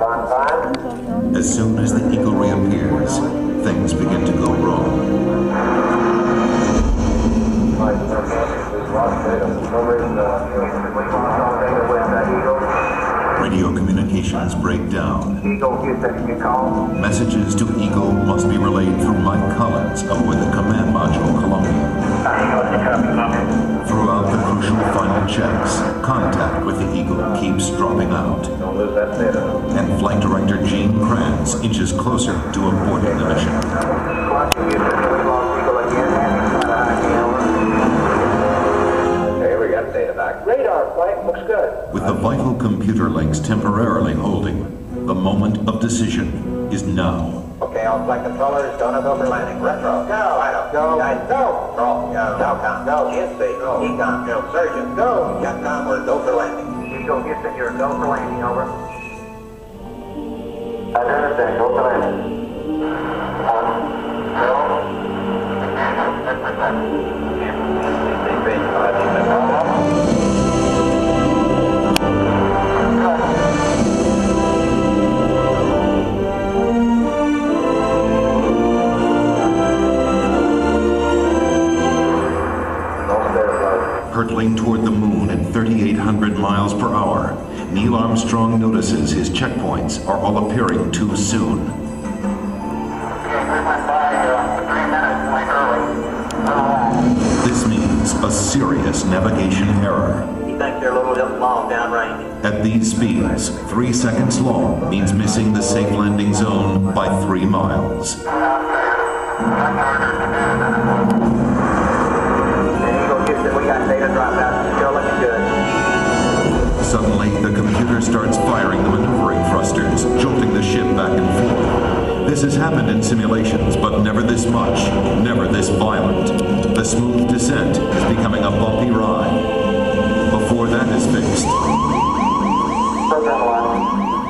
As soon as the eagle reappears, things begin to go wrong. Radio communications break down. Messages to Eagle must be relayed through Mike Collins over the command module, Columbia. Throughout the crucial final checks, contact with the Eagle keeps dropping out. And Flight Director Gene Kranz inches closer to aborting the mission. Radar flight looks good. With the vital computer links temporarily holding, the moment of decision is now. Okay, all flight controllers, donut over landing. Retro. Go. Idle. Go. Guys, go. Roll. Go. Telcom. Go. INSPE. Go. Ecom. Go. Surgeon. Go. Jetcom, we're go for landing. Eagle Houston, you're go for landing. Over. I understand. Go for landing. Hurtling toward the moon at 3,800 miles per hour, Neil Armstrong notices his checkpoints are all appearing too soon. This means a serious navigation error. He thinks they're a little bit long downrange. At these speeds, 3 seconds long means missing the safe landing zone by 3 miles. We got data dropout. Still looking good. Suddenly, the computer starts firing the maneuvering thrusters, jolting the ship back and forth. This has happened in simulations, but never this much, never this violent. The smooth descent is becoming a bumpy ride. Before that is fixed,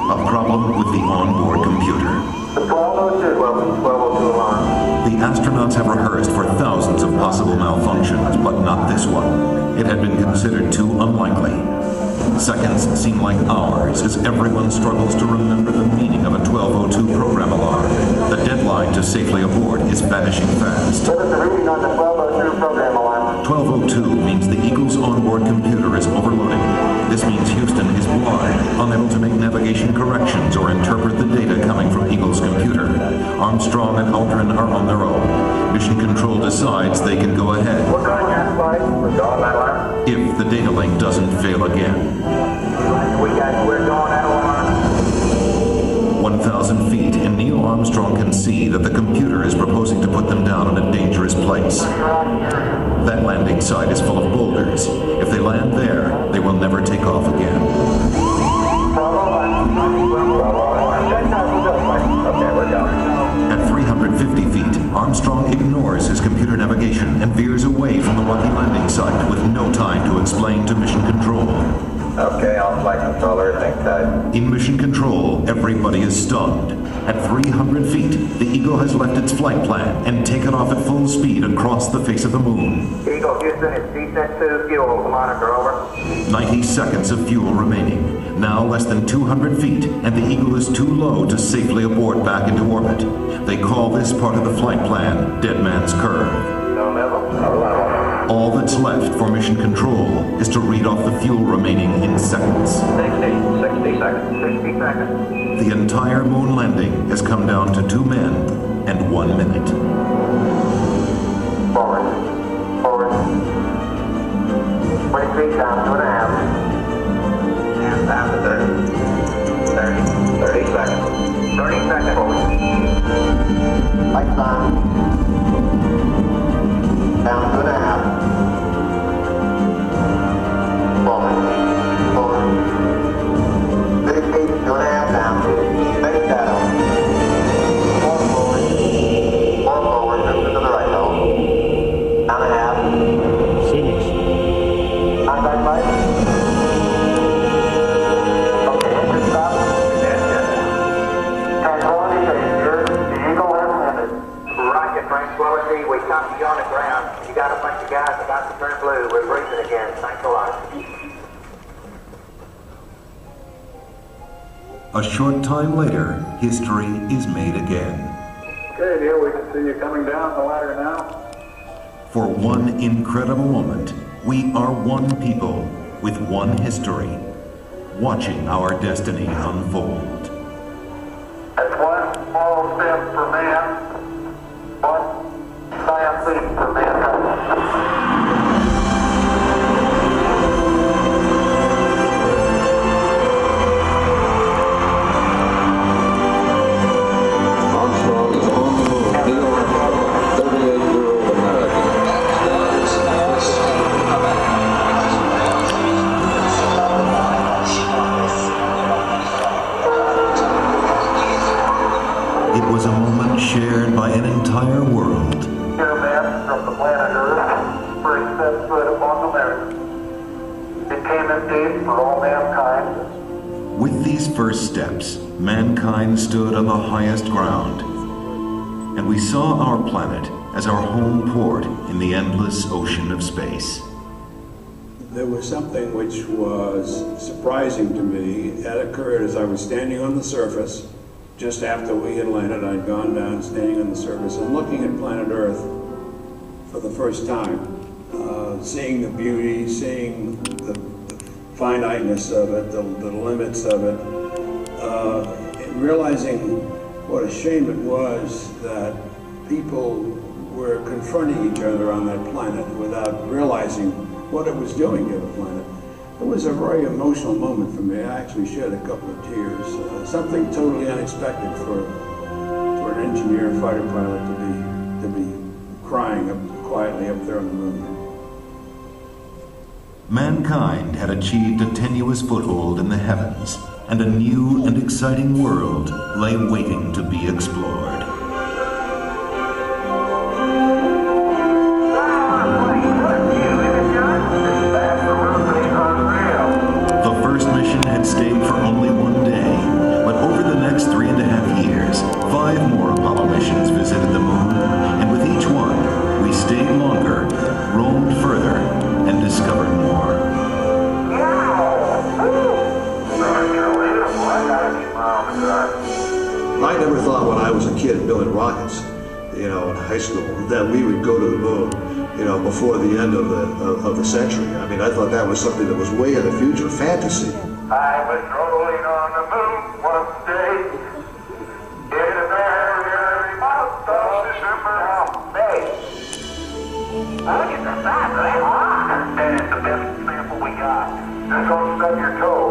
a problem with the onboard computer. The 1202, 1202 alarm. The astronauts have rehearsed for thousands of possible malfunctions, but not this one. It had been considered too unlikely. Seconds seem like hours as everyone struggles to remember the meaning of a 1202 program alarm. The deadline to safely abort is vanishing fast. What is the reading on the 1202 program alarm? 1202 means the Eagle's onboard computer is overloading. This means Houston is blind, unable to make navigation corrections or interpret the data coming from Eagle's computer. Armstrong and Autoren are on their own. Mission Control decides they can go ahead. We're going that flight. We're going that alarm. If the data link doesn't fail again. We're going that alarm. 1,000 feet, and Neil Armstrong can see that the computer is proposing to put them down in a dangerous place. That landing site is full of boulders. If they land there, they will never take off again. Okay, we're going. At 350 feet, Armstrong ignores his computer navigation and veers away from the rocky landing site with no time to explain to Mission Control. Okay, all flight controllers, hang tight. In Mission Control, everybody is stunned. At 300 feet, the Eagle has left its flight plan and taken off at full speed across the face of the moon. Eagle Houston, it's descent 2, fuel monitor, over. 90 seconds of fuel remaining. Now less than 200 feet, and the Eagle is too low to safely abort back into orbit. They call this part of the flight plan Dead Man's Curve. No level, no level. All that's left for Mission Control is to read off the fuel remaining in seconds. 60 seconds, 60 seconds. The entire moon landing has come down to 2 men and 1 minute. Forward. 20 feet down, 2.5. And down to 30. 30 seconds. 30 seconds. Forward. Lights on. Down 2.5. Forward. 30 feet, 2.5 down. Steady shadow. 4 forward. 4 forward, just to the right though. Down 1/2. Finish. Contact light. Okay, engine stop. Tranquility Base, the Eagle has landed. Rocket Tranquility, we copy you on the ground. You got a bunch of guys about to turn blue. We're breathing again. Thanks a lot. A short time later, history is made again. Okay, Neil, we can see you coming down the ladder now. For one incredible moment, we are one people with one history, watching our destiny unfold. That's one small step for man, one giant leap for mankind. Armstrong is on the moon. Neil Armstrong, 38-year-old American. It was a moment shared by an entire world. Here, man, from the planet Earth, first set foot upon the earth. It came indeed for all mankind. With these first steps, mankind stood on the highest ground, and we saw our planet as our home port in the endless ocean of space. There was something which was surprising to me. That occurred as I was standing on the surface. Just after we had landed, I'd gone down, standing on the surface and looking at planet Earth for the first time. Seeing the beauty, seeing the finiteness of it, the limits of it, and realizing what a shame it was that people were confronting each other on that planet without realizing what it was doing to the planet. It was a very emotional moment for me. I actually shed a couple of tears. Something totally unexpected for an engineer, fighter pilot to be crying quietly up there on the moon. Mankind had achieved a tenuous foothold in the heavens, and a new and exciting world lay waiting to be explored. The first mission had stayed for only one day, but over the next 3.5 years, 5 more Apollo missions visited the moon, and with each one, we stayed longer, roamed further, and discovered more. I never thought when I was a kid building rockets, in high school, that we would go to the moon, before the end of the century. I mean, I thought that was something that was way in the future, fantasy. I was rolling on the moon one day in a very early month of December. Hey, look at the size of that rock. That is the best sample we got. Just don't stub your toe.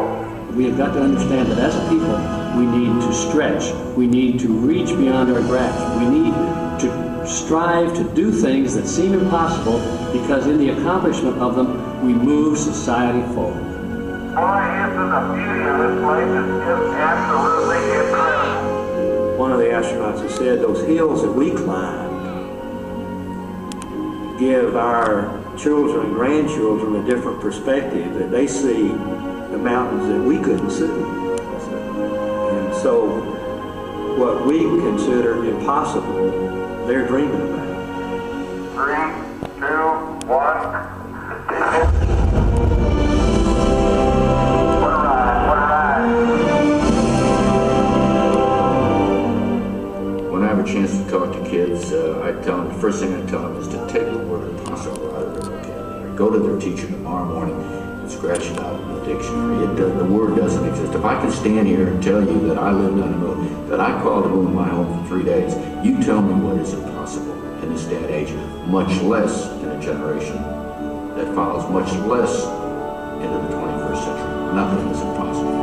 We have got to understand that as a people, we need to stretch. We need to reach beyond our grasp. We need to strive to do things that seem impossible, because in the accomplishment of them, we move society forward. Boy, isn't the beauty of this place is just absolutely incredible. One of the astronauts has said those hills that we climbed give our children and grandchildren a different perspective, that they see the mountains that we couldn't see. And so what we consider impossible, they're dreaming about. 3, 2, 1. What a ride. When I have a chance to talk to kids, I tell them, the first thing I tell them is to take the word impossible out of their vocabulary. Go to their teacher tomorrow morning and scratch it out of the dictionary. The word doesn't exist. If I could stand here and tell you that I lived on the moon, that I called the moon my home for 3 days, you tell me what is impossible in this day and age, much less in a generation that follows, much less into the 21st century. Nothing is impossible.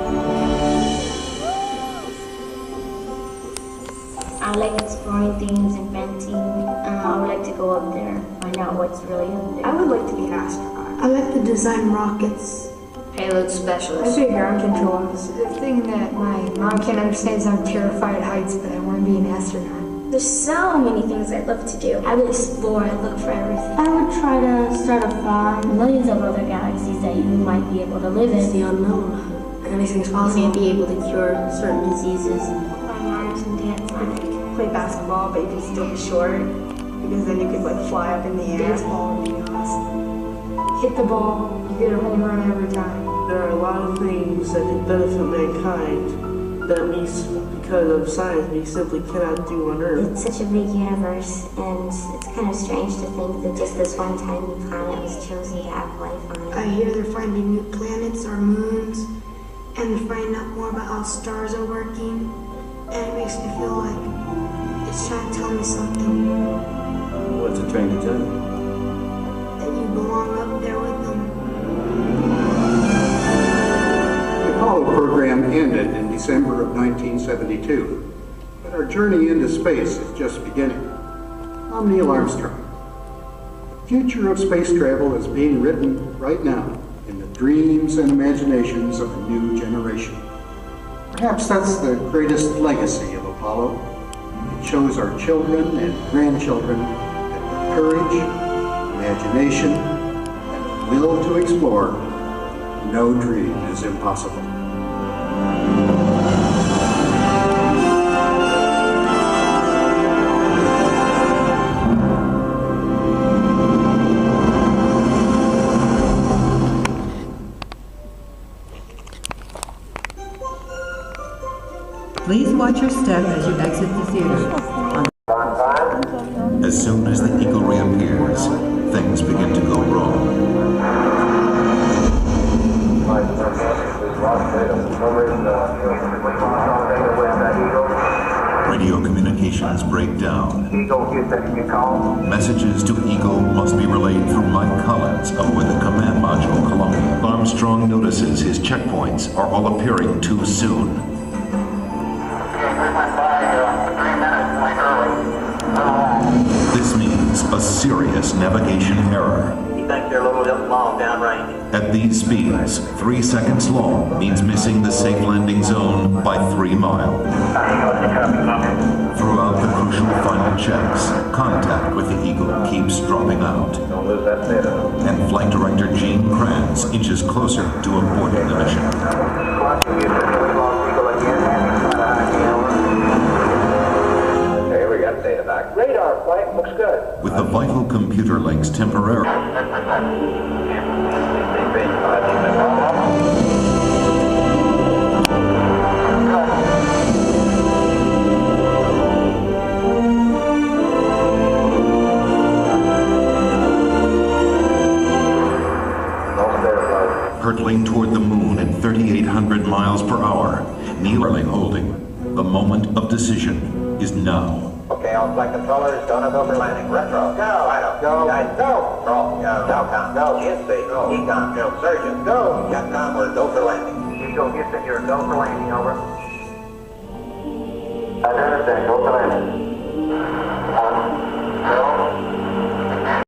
I like exploring things, inventing. I would like to go up there, find out what's really up there. I would like to be an astronaut. I like to design rockets. Payload specialist. I'd be a ground control officer. The thing that my mom can't understand is I'm terrified of heights, but I want to be an astronaut. There's so many things I'd love to do. I would explore and look for everything. I would try to start a farm. Millions of other galaxies that you might be able to live in. It's the unknown. Anything's possible. You may be able to cure certain diseases. Climb ladders and dance like. Play basketball, but you can still be short, because then you could fly up in the air. Baseball would be awesome. Hit the ball, you get a home run every time. There are a lot of things that benefit mankind, that because of science, we simply cannot do on Earth. It's such a big universe, and it's kind of strange to think that just this one tiny planet was chosen to have life on it. I hear they're finding new planets or moons, and they're finding out more about how stars are working, and it makes me feel like it's trying to tell me something. What's it trying to tell you? That you belong up there with them. The Apollo program ended in December of 1972, but our journey into space is just beginning. I'm Neil Armstrong. The future of space travel is being written right now in the dreams and imaginations of a new generation. Perhaps that's the greatest legacy of Apollo. It shows our children and grandchildren that with courage, imagination, and the will to explore, no dream is impossible. Please watch your step as you exit the theater. As soon as the eagle reappears, things begin to go wrong. Radio communications break down. Messages to Eagle must be relayed through Mike Collins of with the command module, Columbia. Armstrong notices his checkpoints are all appearing too soon. This means a serious navigation error. You think they're a little long downrange? At these speeds, 3 seconds long means missing the safe landing zone by 3 miles. Throughout the crucial final checks, contact with the Eagle keeps dropping out. And Flight Director Gene Kranz inches closer to aborting the mission. Radar flight looks good. With the vital computer links temporarily. Hurtling toward the moon at 3,800 miles per hour, Neil Armstrong holding. The moment of decision is now. Okay, all flight controllers, donut go for landing. Retro, go. Idle, go. Guide, go. Roll, go. Telcom, go. In-space, go. Econ, go. Surgeon, go. Capcom, we're go for landing. Eagle Houston, you're go for landing, over. I understand, go for landing.